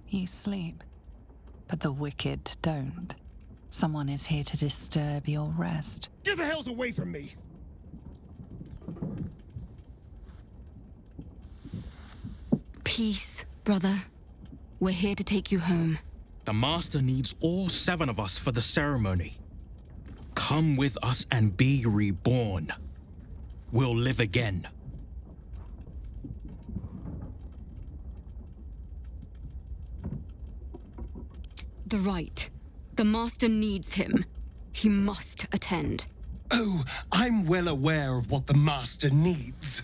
You sleep, but the wicked don't. Someone is here to disturb your rest. Get the hells away from me! Peace, brother. We're here to take you home. The Master needs all 7 of us for the ceremony. Come with us and be reborn. We'll live again. The rite. The Master needs him. He must attend. Oh, I'm well aware of what the Master needs.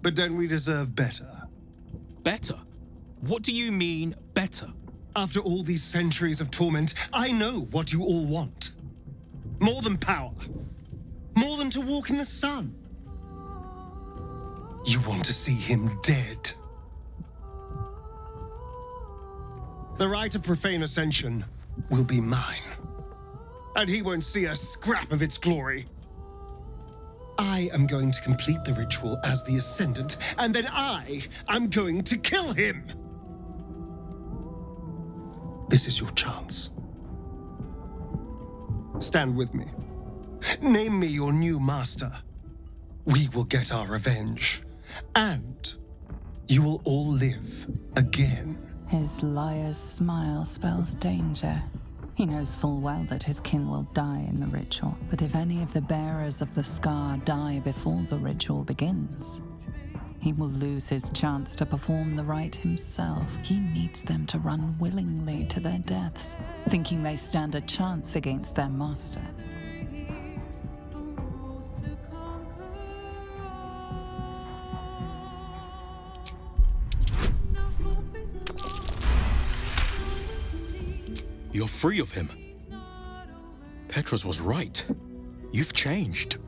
But don't we deserve better? Better? What do you mean, better? After all these centuries of torment, I know what you all want. More than power. More than to walk in the sun. You want to see him dead. The rite of profane ascension will be mine. And he won't see a scrap of its glory. I am going to complete the ritual as the Ascendant, and then I am going to kill him! This is your chance. Stand with me. Name me your new master. We will get our revenge. And you will all live again. His liar's smile spells danger. He knows full well that his kin will die in the ritual, but if any of the bearers of the scar die before the ritual begins, he will lose his chance to perform the rite himself. He needs them to run willingly to their deaths, thinking they stand a chance against their master. You're free of him. Petros was right. You've changed.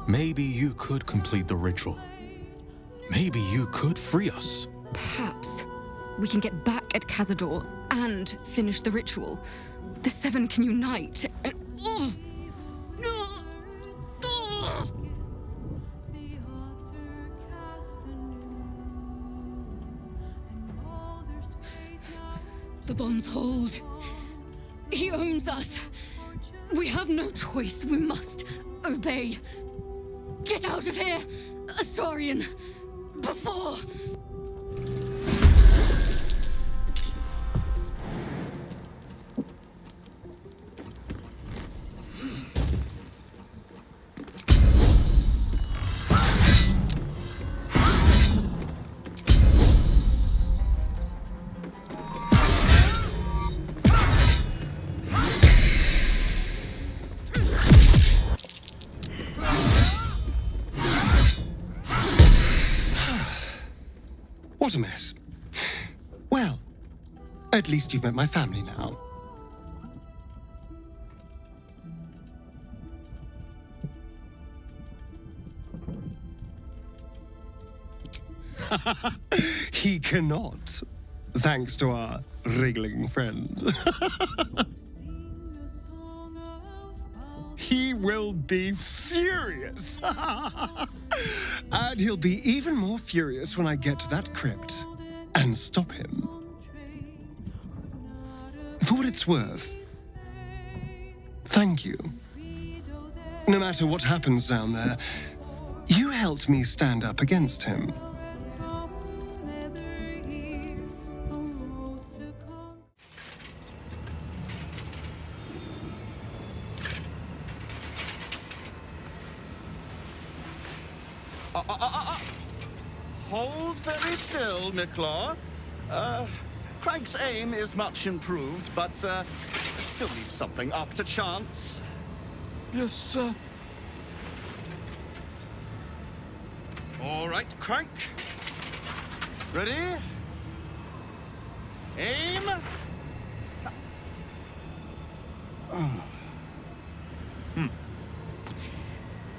Maybe you could complete the ritual. Maybe you could free us. Perhaps we can get back at Cazador and finish the ritual. The 7 can unite and... The bonds hold. He owns us. We have no choice. We must obey. Get out of here, Astarion, before... What a mess. Well, at least you've met my family now. He cannot, thanks to our wriggling friend. He will be furious. And he'll be even more furious when I get to that crypt and stop him. For what it's worth, thank you. No matter what happens down there, you helped me stand up against him. Hold very still, Nicklaw. Craig's aim is much improved, but still leaves something up to chance. Yes, sir. All right, Craig. Ready? Aim.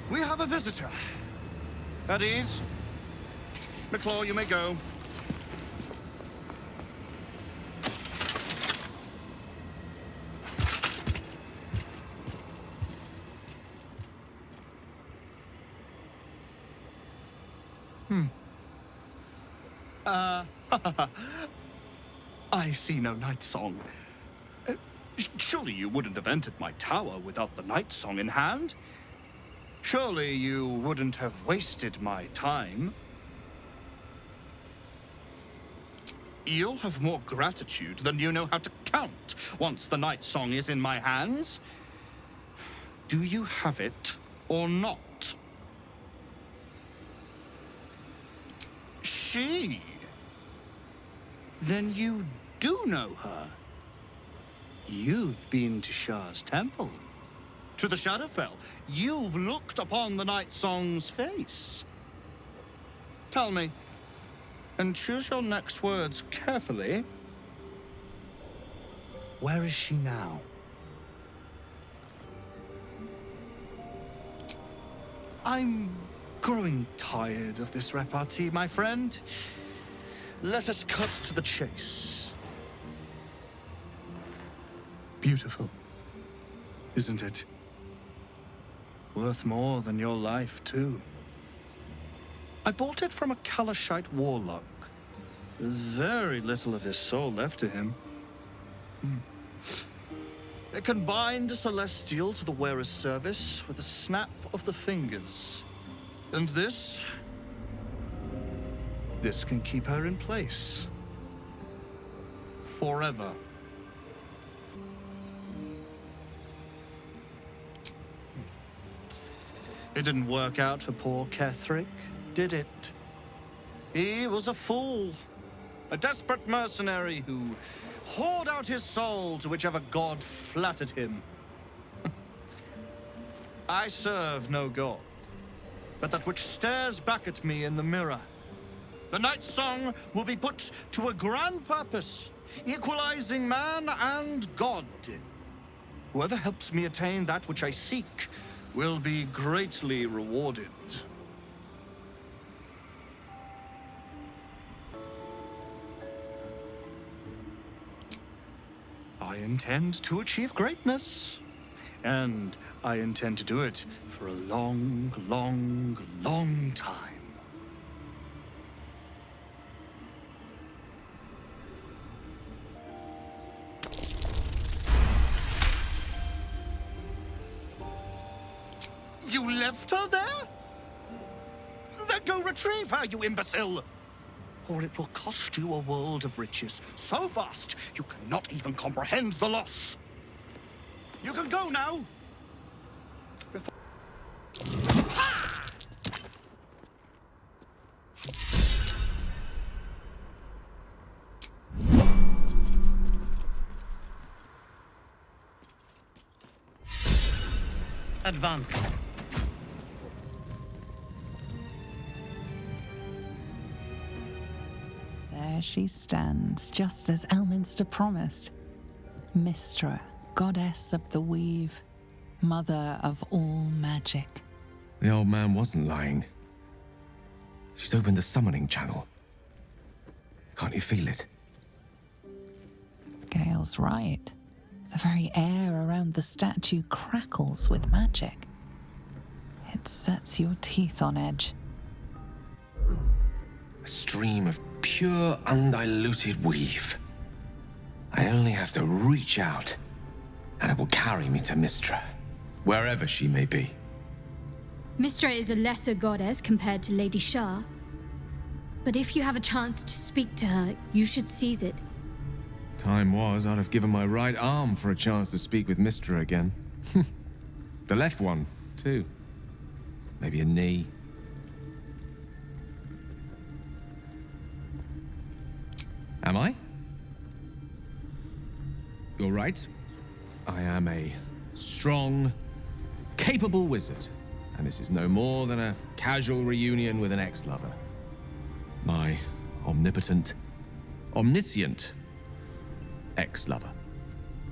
We have a visitor. At ease. Nicklaw, you may go. I see no night song. Surely you wouldn't have entered my tower without the night song in hand? Surely you wouldn't have wasted my time? You'll have more gratitude than you know how to count once the night song is in my hands. Do you have it or not? She? Then you do know her. You've been to Shah's temple, to the Shadowfell. You've looked upon the night song's face. Tell me, and choose your next words carefully. Where is she now? I'm growing tired of this repartee, my friend. Let us cut to the chase. Beautiful, isn't it? Worth more than your life, too. I bought it from a Kalashite warlock. There's very little of his soul left to him. It can bind a celestial to the wearer's service with a snap of the fingers. And this can keep her in place. Forever. It didn't work out for poor Ketherick, did it? He was a fool. A desperate mercenary who poured out his soul to whichever god flattered him. I serve no god, but that which stares back at me in the mirror. The night song will be put to a grand purpose, equalizing man and god. Whoever helps me attain that which I seek will be greatly rewarded. I intend to achieve greatness, and I intend to do it for a long, long, long time. You left her there? Then go retrieve her, you imbecile! Or it will cost you a world of riches so vast you cannot even comprehend the loss. You can go now! Advancing. There she stands, just as Elminster promised. Mystra, goddess of the weave, mother of all magic. The old man wasn't lying. She's opened the summoning channel. Can't you feel it? Gale's right. The very air around the statue crackles with magic. It sets your teeth on edge. A stream of pure, undiluted weave. I only have to reach out, and it will carry me to Mystra, wherever she may be. Mystra is a lesser goddess compared to Lady Shah. But if you have a chance to speak to her, you should seize it. Time was, I'd have given my right arm for a chance to speak with Mystra again. The left one, too. Maybe a knee. Am I? You're right. I am a strong, capable wizard. And this is no more than a casual reunion with an ex-lover. My omnipotent, omniscient ex-lover.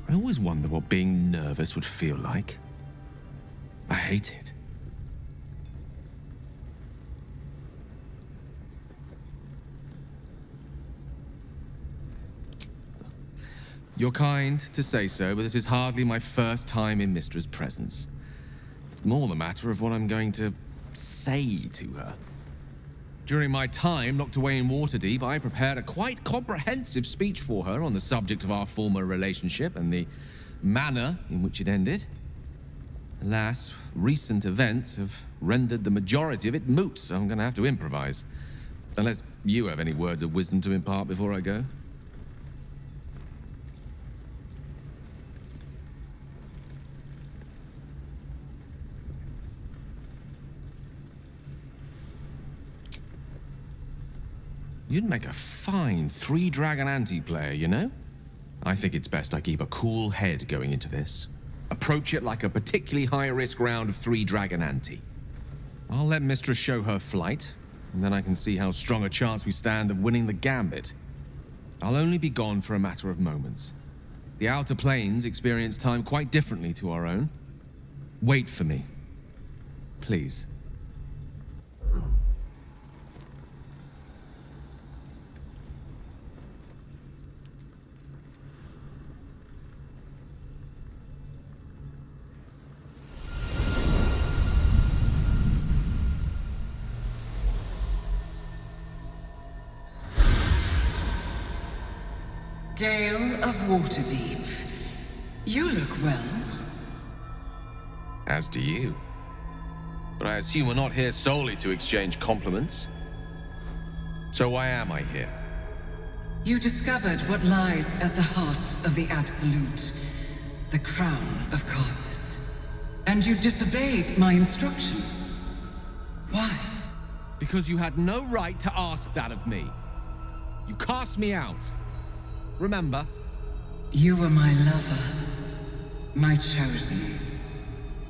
I always wonder what being nervous would feel like. I hate it. You're kind to say so, but this is hardly my first time in Mystra's presence. It's more the matter of what I'm going to say to her. During my time locked away in Waterdeep, I prepared a quite comprehensive speech for her on the subject of our former relationship and the manner in which it ended. Alas, recent events have rendered the majority of it moot, so I'm going to have to improvise. Unless you have any words of wisdom to impart before I go. You'd make a fine three-dragon anti-player, you know? I think it's best I keep a cool head going into this. Approach it like a particularly high-risk round of three-dragon ante. I'll let Mistress show her flight, and then I can see how strong a chance we stand of winning the gambit. I'll only be gone for a matter of moments. The Outer Planes experience time quite differently to our own. Wait for me. Please. Gale of Waterdeep, you look well. As do you. But I assume we're not here solely to exchange compliments. So why am I here? You discovered what lies at the heart of the Absolute, the crown of Karsus. And you disobeyed my instruction. Why? Because you had no right to ask that of me. You cast me out. Remember? You were my lover, my chosen.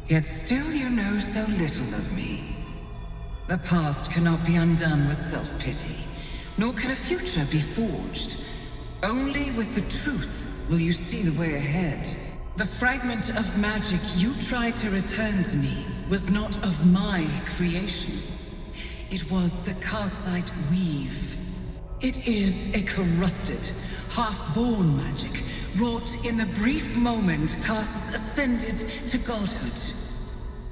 Yet still you know so little of me. The past cannot be undone with self-pity, nor can a future be forged. Only with the truth will you see the way ahead. The fragment of magic you tried to return to me was not of my creation. It was the Karsite Weave. It is a corrupted, half-born magic, wrought in the brief moment Karsus ascended to godhood.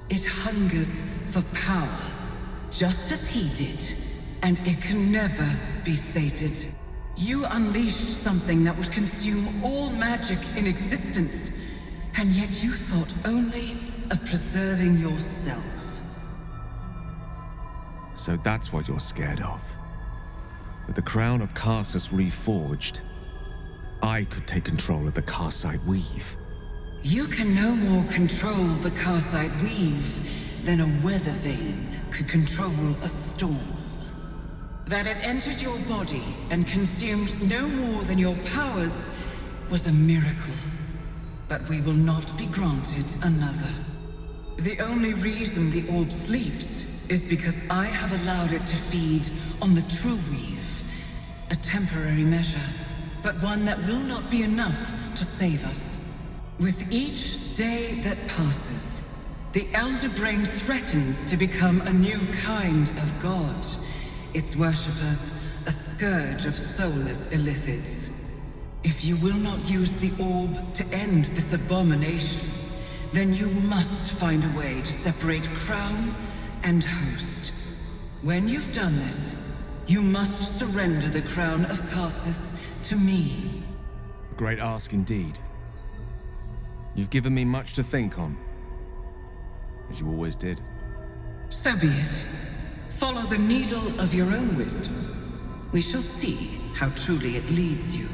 It hungers for power, just as he did, and it can never be sated. You unleashed something that would consume all magic in existence, and yet you thought only of preserving yourself. So that's what you're scared of. With the crown of Karsus reforged, I could take control of the Karsite Weave. You can no more control the Karsite Weave than a weather vane could control a storm. That it entered your body and consumed no more than your powers was a miracle. But we will not be granted another. The only reason the orb sleeps is because I have allowed it to feed on the true weave. A temporary measure, but one that will not be enough to save us. With each day that passes, the Elder Brain threatens to become a new kind of god. Its worshippers, a scourge of soulless illithids. If you will not use the orb to end this abomination, then you must find a way to separate crown and host. When you've done this, you must surrender the crown of Karsus to me. A great ask indeed. You've given me much to think on, as you always did. So be it. Follow the needle of your own wisdom. We shall see how truly it leads you.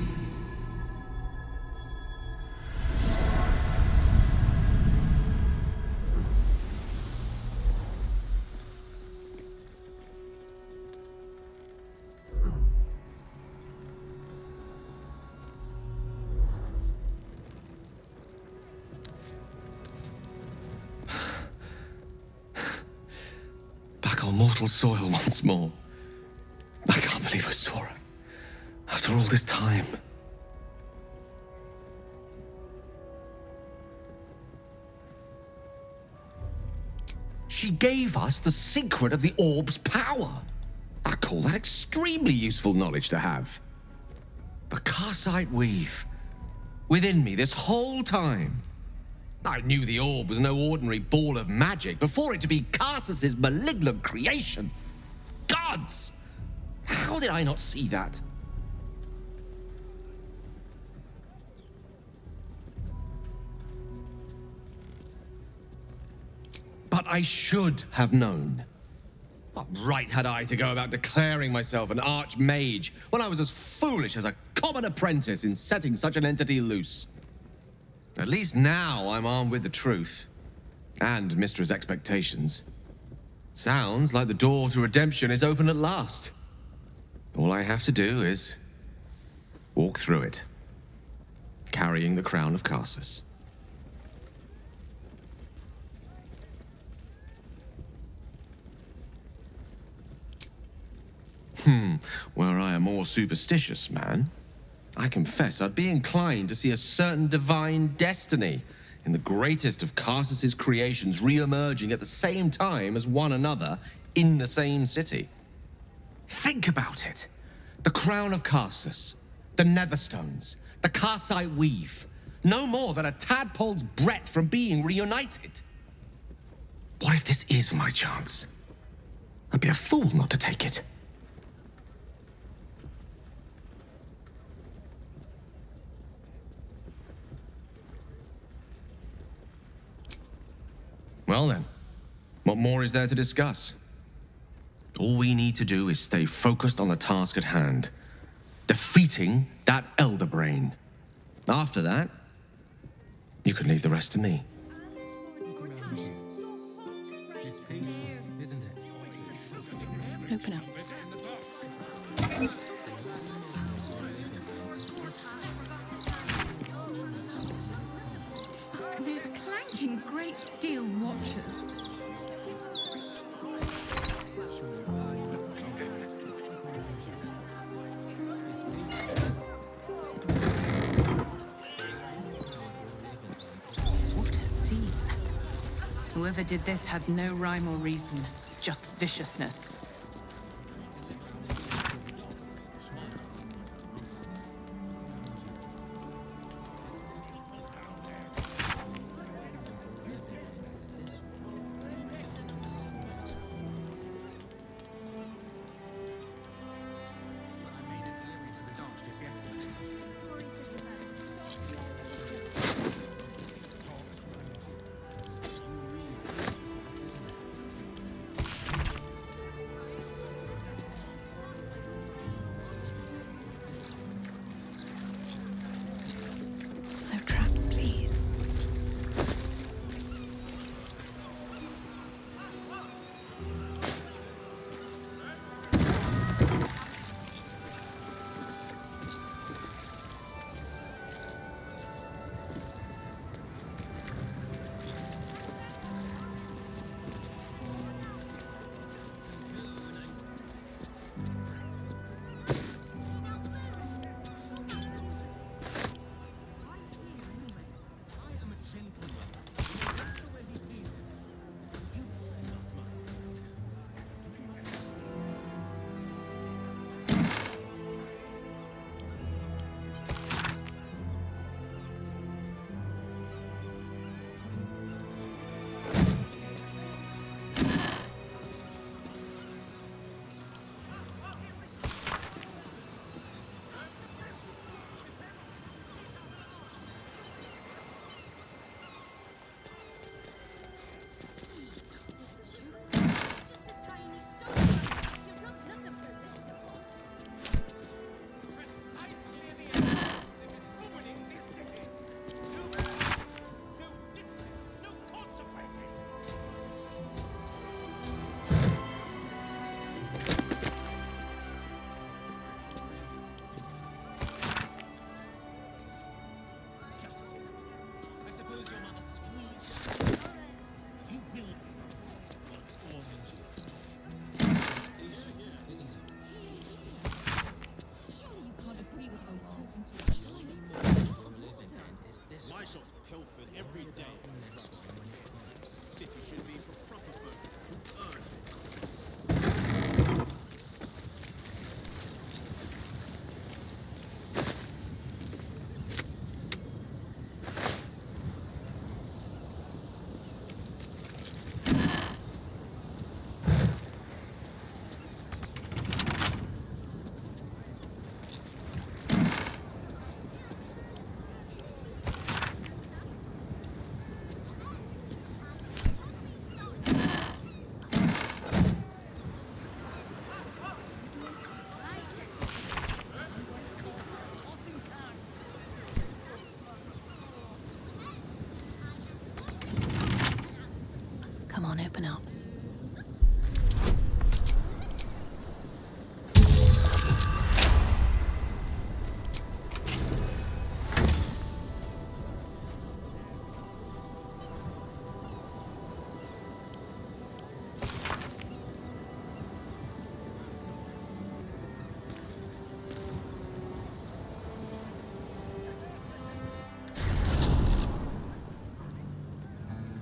On mortal soil once more. I can't believe I saw her. After all this time. She gave us the secret of the orb's power. I call that extremely useful knowledge to have. The Karsite Weave. Within me this whole time. I knew the orb was no ordinary ball of magic before it to be Karsus's malignant creation. Gods! How did I not see that? But I should have known. What right had I to go about declaring myself an archmage when I was as foolish as a common apprentice in setting such an entity loose? At least now I'm armed with the truth. And Mistra's expectations. Sounds like the door to redemption is open at last. All I have to do is walk through it, carrying the crown of Karsus. Were I a more superstitious man, I confess I'd be inclined to see a certain divine destiny in the greatest of Karsus's creations re-emerging at the same time as one another in the same city. Think about it. The crown of Karsus, the Netherstones, the Karsite weave, no more than a tadpole's breadth from being reunited. What if this is my chance? I'd be a fool not to take it. Well then, what more is there to discuss? All we need to do is stay focused on the task at hand. Defeating that Elder Brain. After that, you can leave the rest to me. Open up. Those clanking great steel watches. What a scene. Whoever did this had no rhyme or reason, just viciousness.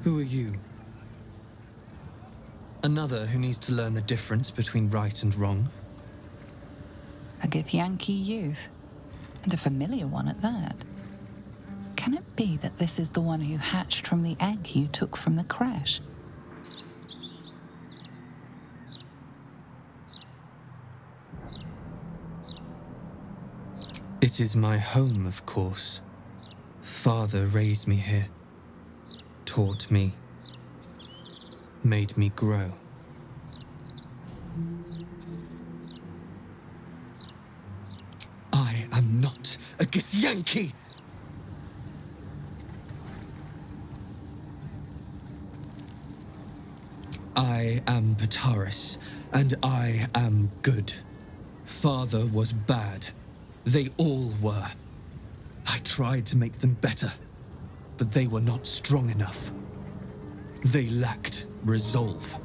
Who are you? Another who needs to learn the difference between right and wrong? A Githyanki youth, and a familiar one at that. Can it be that this is the one who hatched from the egg you took from the crash? It is my home, of course. Father raised me here, taught me, made me grow. I am not a Githyanki! I am Bataris, and I am good. Father was bad. They all were. I tried to make them better, but they were not strong enough. They lacked resolve.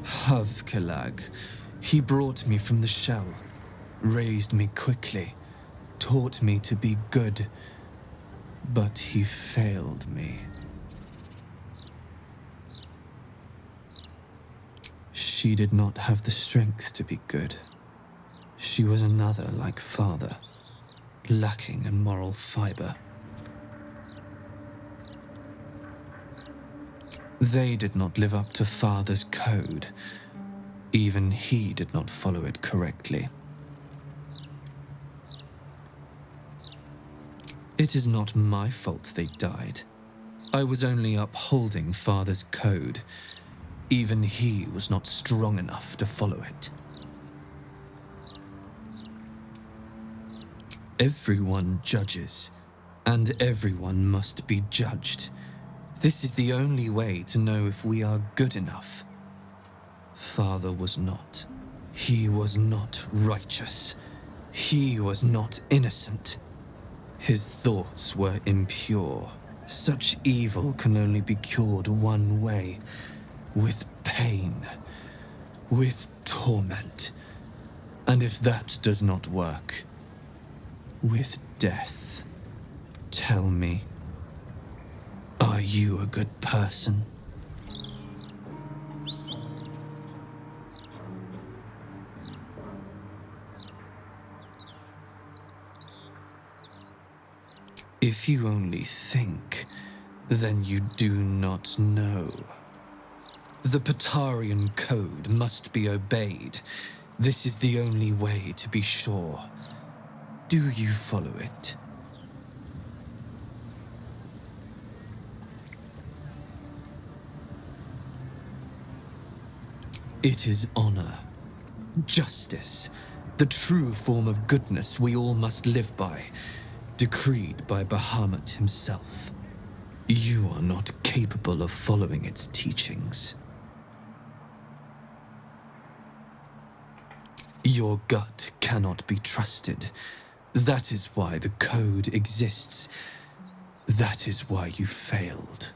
Havkelag, he brought me from the shell, raised me quickly, taught me to be good, but he failed me. She did not have the strength to be good. She was another like father, lacking in moral fiber. They did not live up to father's code. Even he did not follow it correctly. It is not my fault they died. I was only upholding father's code. Even he was not strong enough to follow it. Everyone judges, and everyone must be judged. This is the only way to know if we are good enough. Father was not. He was not righteous. He was not innocent. His thoughts were impure. Such evil can only be cured one way. With pain, with torment, and if that does not work, with death. Tell me, are you a good person? If you only think, then you do not know. The Patarian code must be obeyed. This is the only way to be sure. Do you follow it? It is honor, justice, the true form of goodness we all must live by, decreed by Bahamut himself. You are not capable of following its teachings. Your gut cannot be trusted. That is why the code exists. That is why you failed.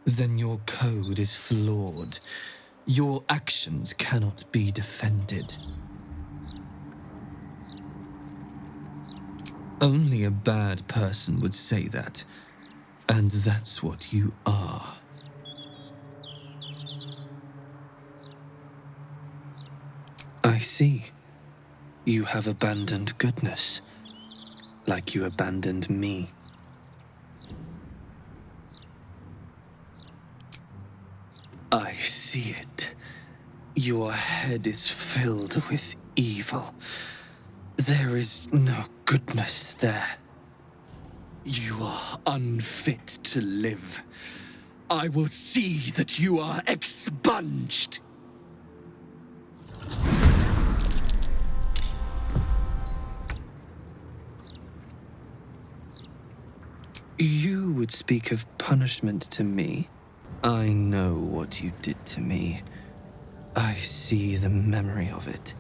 Then your code is flawed. Your actions cannot be defended. Only a bad person would say that, and that's what you are. I see. You have abandoned goodness, like you abandoned me. I see it. Your head is filled with evil. There is no goodness there. You are unfit to live. I will see that you are expunged. You would speak of punishment to me? I know what you did to me. I see the memory of it.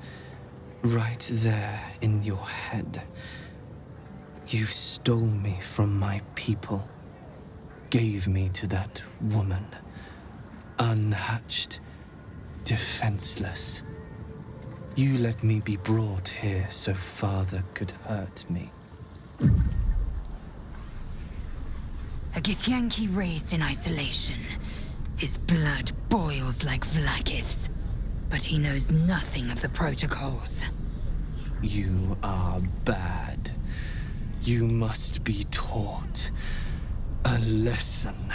Right there in your head. You stole me from my people. Gave me to that woman. Unhatched. Defenseless. You let me be brought here so Father could hurt me. A Githyanki raised in isolation. His blood boils like Vlakiv's, but he knows nothing of the protocols. You are bad. You must be taught a lesson.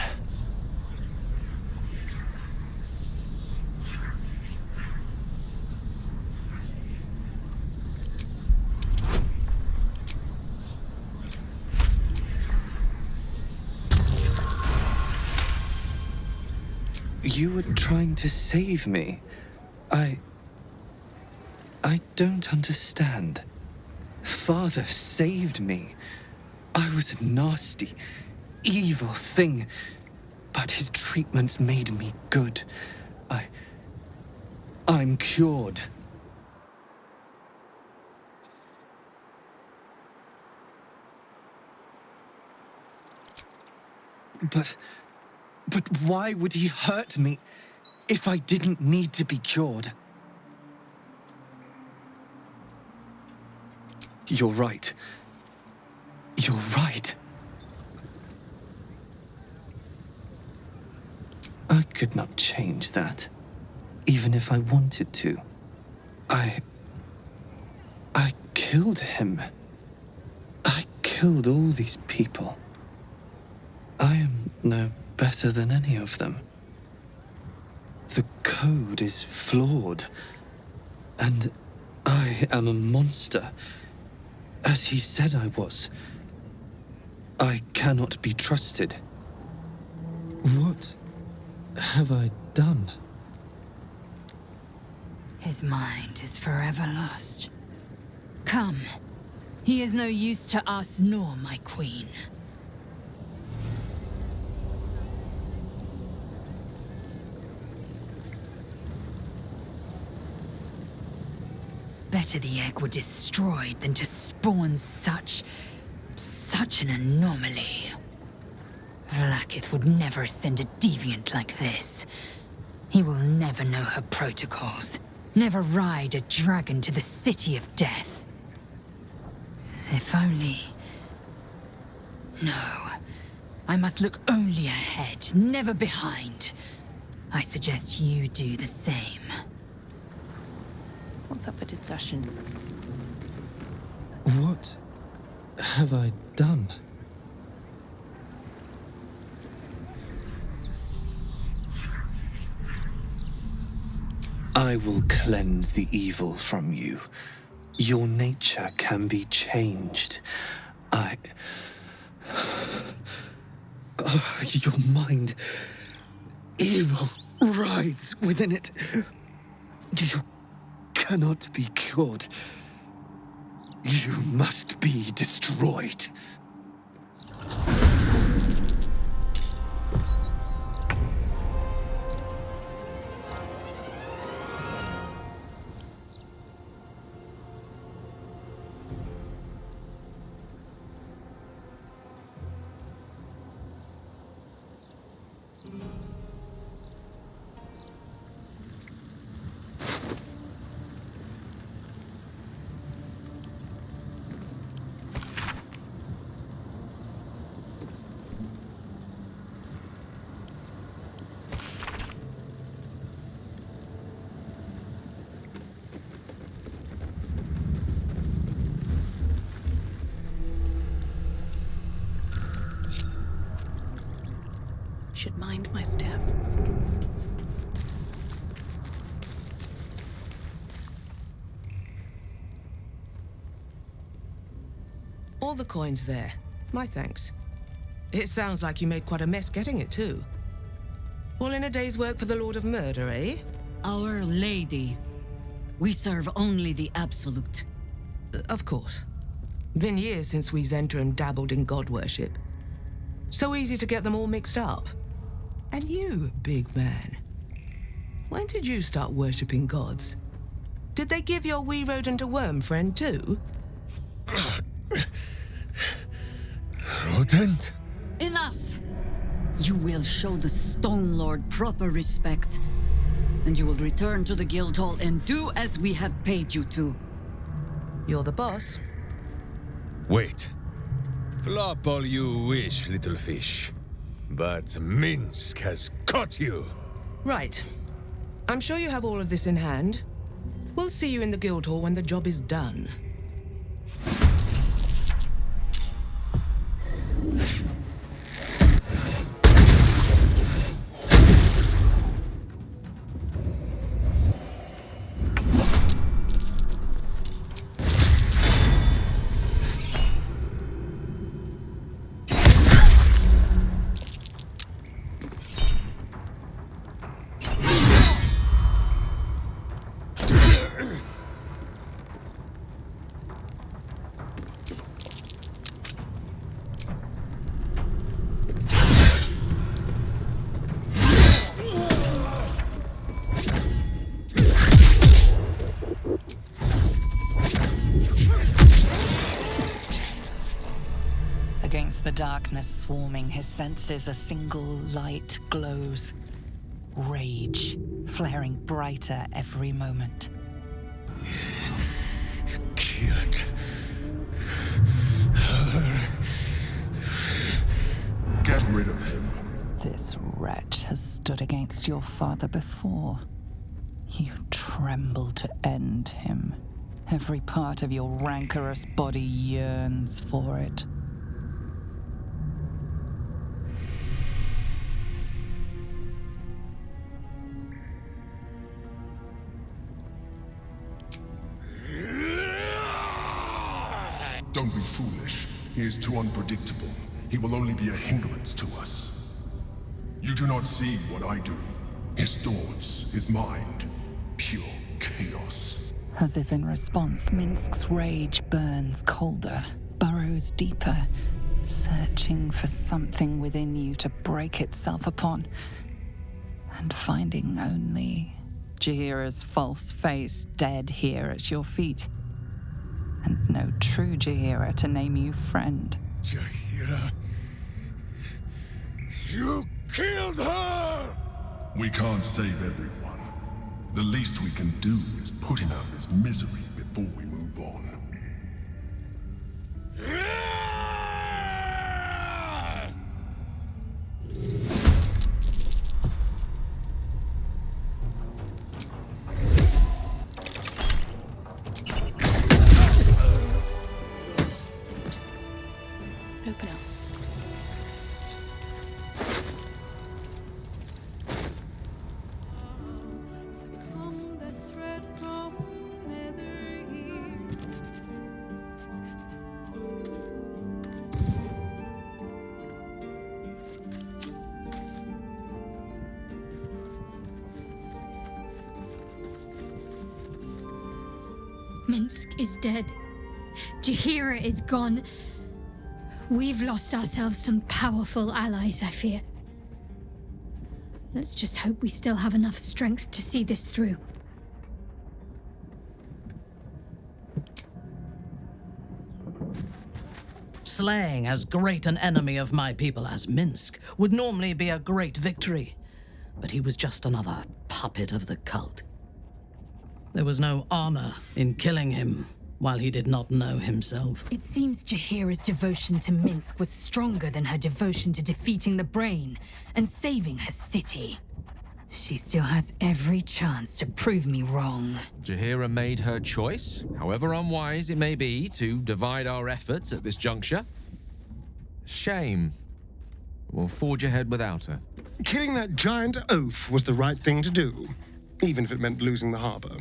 You were trying to save me. I don't understand. Father saved me. I was a nasty, evil thing, but his treatments made me good. I'm cured. But why would he hurt me if I didn't need to be cured? You're right. You're right. I could not change that, even if I wanted to. I killed him. I killed all these people. I am no better than any of them. The code is flawed, and I am a monster, as he said I was. I cannot be trusted. What have I done? His mind is forever lost. Come. He is no use to us nor my queen. Better the egg were destroyed than to spawn such an anomaly. Vlakith would never send a deviant like this. He will never know her protocols, never ride a dragon to the city of death. If only... No. I must look only ahead, never behind. I suggest you do the same. What's up for discussion? What have I done? I will cleanse the evil from you. Your nature can be changed. Your mind... evil rides within it. You cannot be cured. You must be destroyed. Should mind my step. All the coins there. My thanks. It sounds like you made quite a mess getting it, too. All in a day's work for the Lord of Murder, eh? Our Lady. We serve only the Absolute. Of course. Been years since we Zentrum dabbled in god worship. So easy to get them all mixed up. And you, big man. When did you start worshipping gods? Did they give your wee rodent a worm friend, too? Rodent? Enough! You will show the Stone Lord proper respect. and you will return to the guild hall and do as we have paid you to. You're the boss. Wait. Flop all you wish, little fish. But Minsk has caught you! Right. I'm sure you have all of this in hand. We'll see you in the guild hall when the job is done. Against the darkness swarming his senses, a single light glows. Rage, flaring brighter every moment. Killed her. Get rid of him. This wretch has stood against your father before. You tremble to end him. Every part of your rancorous body yearns for it. Don't be foolish. He is too unpredictable. He will only be a hindrance to us. You do not see what I do. His thoughts, his mind, pure chaos. As if in response, Minsk's rage burns colder, burrows deeper, searching for something within you to break itself upon, and finding only Jahira's false face dead here at your feet. And no true Jahira to name you friend. Jahira, you killed her! We can't save everyone. The least we can do is put him out of his misery before we move on. Open up. Minsk is dead. Jahira is gone. We've lost ourselves some powerful allies, I fear. Let's just hope we still have enough strength to see this through. Slaying as great an enemy of my people as Minsk would normally be a great victory, but he was just another puppet of the cult. There was no honor in killing him while he did not know himself. It seems Jahira's devotion to Minsk was stronger than her devotion to defeating the Brain and saving her city. She still has every chance to prove me wrong. Jahira made her choice, however unwise it may be, to divide our efforts at this juncture. Shame. We'll forge ahead without her. Killing that giant oaf was the right thing to do, even if it meant losing the harbor.